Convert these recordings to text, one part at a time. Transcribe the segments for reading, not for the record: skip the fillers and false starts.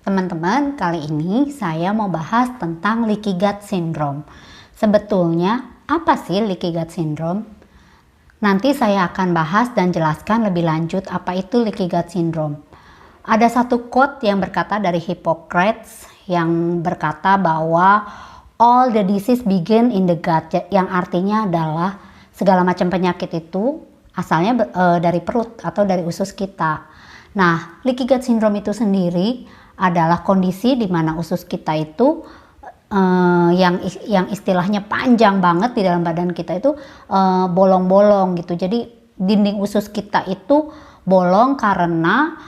Teman-teman, kali ini saya mau bahas tentang leaky gut syndrome. Sebetulnya, apa sih leaky gut syndrome? Nanti saya akan bahas dan jelaskan lebih lanjut apa itu leaky gut syndrome. Ada satu quote yang berkata dari Hippocrates yang berkata bahwa all the disease begin in the gut, yang artinya adalah segala macam penyakit itu asalnya dari perut atau dari usus kita. Nah, leaky gut syndrome itu sendiri adalah kondisi di mana usus kita itu yang istilahnya panjang banget di dalam badan kita itu bolong-bolong gitu. Jadi dinding usus kita itu bolong karena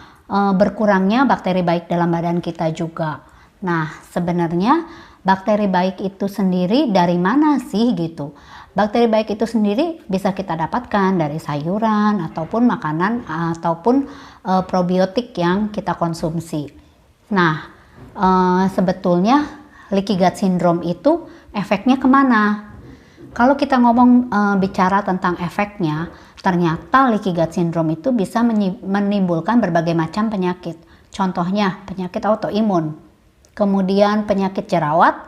berkurangnya bakteri baik dalam badan kita juga. Nah, sebenarnya bakteri baik itu sendiri dari mana sih gitu? Bakteri baik itu sendiri bisa kita dapatkan dari sayuran ataupun makanan ataupun probiotik yang kita konsumsi. Nah, sebetulnya leaky gut syndrome itu efeknya kemana? Kalau kita ngomong bicara tentang efeknya, ternyata leaky gut syndrome itu bisa menimbulkan berbagai macam penyakit. Contohnya penyakit autoimun, kemudian penyakit jerawat,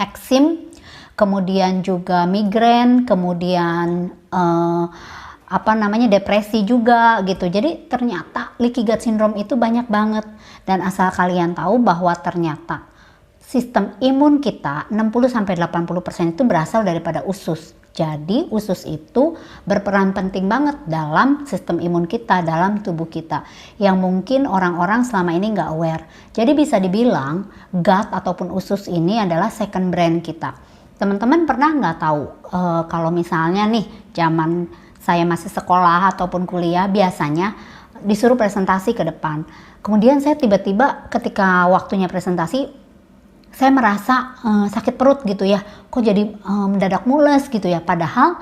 eksim, kemudian juga migrain, kemudian depresi juga gitu. Jadi ternyata leaky gut syndrome itu banyak banget. Dan asal kalian tahu bahwa ternyata sistem imun kita 60-80% itu berasal daripada usus. Jadi usus itu berperan penting banget dalam sistem imun kita, dalam tubuh kita, yang mungkin orang-orang selama ini nggak aware. Jadi bisa dibilang gut ataupun usus ini adalah second brain kita. Teman-teman pernah nggak tahu kalau misalnya nih zaman saya masih sekolah ataupun kuliah, biasanya disuruh presentasi ke depan. Kemudian saya tiba-tiba ketika waktunya presentasi, saya merasa sakit perut gitu ya. Kok jadi mendadak mules gitu ya. Padahal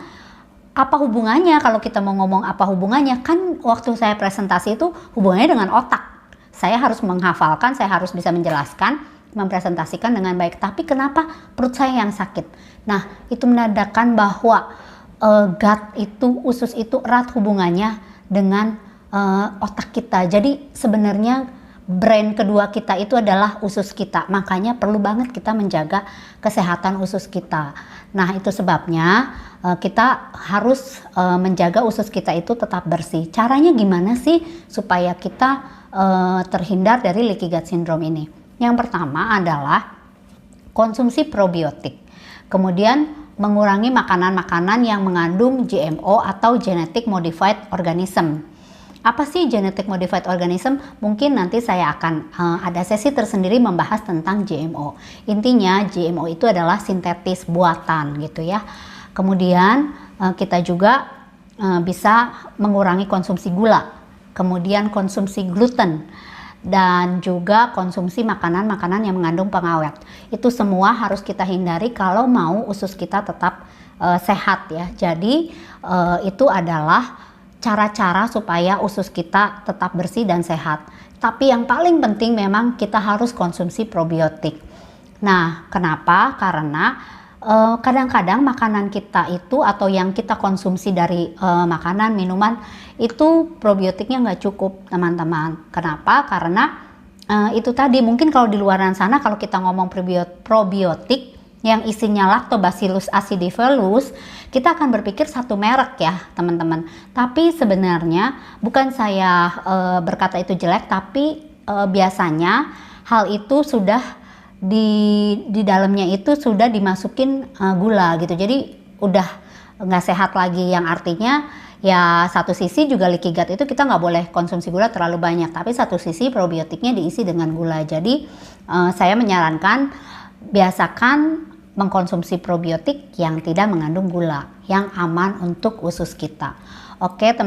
apa hubungannya, kalau kita mau ngomong apa hubungannya, kan waktu saya presentasi itu hubungannya dengan otak. Saya harus menghafalkan, saya harus bisa menjelaskan, mempresentasikan dengan baik. Tapi kenapa perut saya yang sakit? Nah, itu menandakan bahwa gut itu, usus itu erat hubungannya dengan otak kita. Jadi sebenarnya brain kedua kita itu adalah usus kita. Makanya perlu banget kita menjaga kesehatan usus kita. Nah, itu sebabnya kita harus menjaga usus kita itu tetap bersih. Caranya gimana sih supaya kita terhindar dari leaky gut syndrome ini? Yang pertama adalah konsumsi probiotik. Kemudian mengurangi makanan-makanan yang mengandung GMO atau genetic modified organism. Apa sih genetic modified organism? Mungkin nanti saya akan ada sesi tersendiri membahas tentang GMO. Intinya GMO itu adalah sintetis buatan gitu ya. Kemudian kita juga bisa mengurangi konsumsi gula, kemudian konsumsi gluten, dan juga konsumsi makanan-makanan yang mengandung pengawet. Itu semua harus kita hindari kalau mau usus kita tetap sehat ya. Jadi itu adalah cara-cara supaya usus kita tetap bersih dan sehat. Tapi yang paling penting memang kita harus konsumsi probiotik. Nah, kenapa? Karena kadang-kadang makanan kita itu atau yang kita konsumsi dari makanan, minuman itu probiotiknya nggak cukup, teman-teman. Kenapa? Karena itu tadi, mungkin kalau di luar sana kalau kita ngomong probiotik yang isinya Lactobacillus acidiferus, kita akan berpikir satu merek ya teman-teman. Tapi sebenarnya bukan saya berkata itu jelek, tapi biasanya hal itu sudah di dalamnya itu sudah dimasukin gula gitu. Jadi udah nggak sehat lagi, yang artinya ya satu sisi juga leaky gut itu kita nggak boleh konsumsi gula terlalu banyak, tapi satu sisi probiotiknya diisi dengan gula. Jadi saya menyarankan biasakan mengkonsumsi probiotik yang tidak mengandung gula, yang aman untuk usus kita. Oke, teman-teman.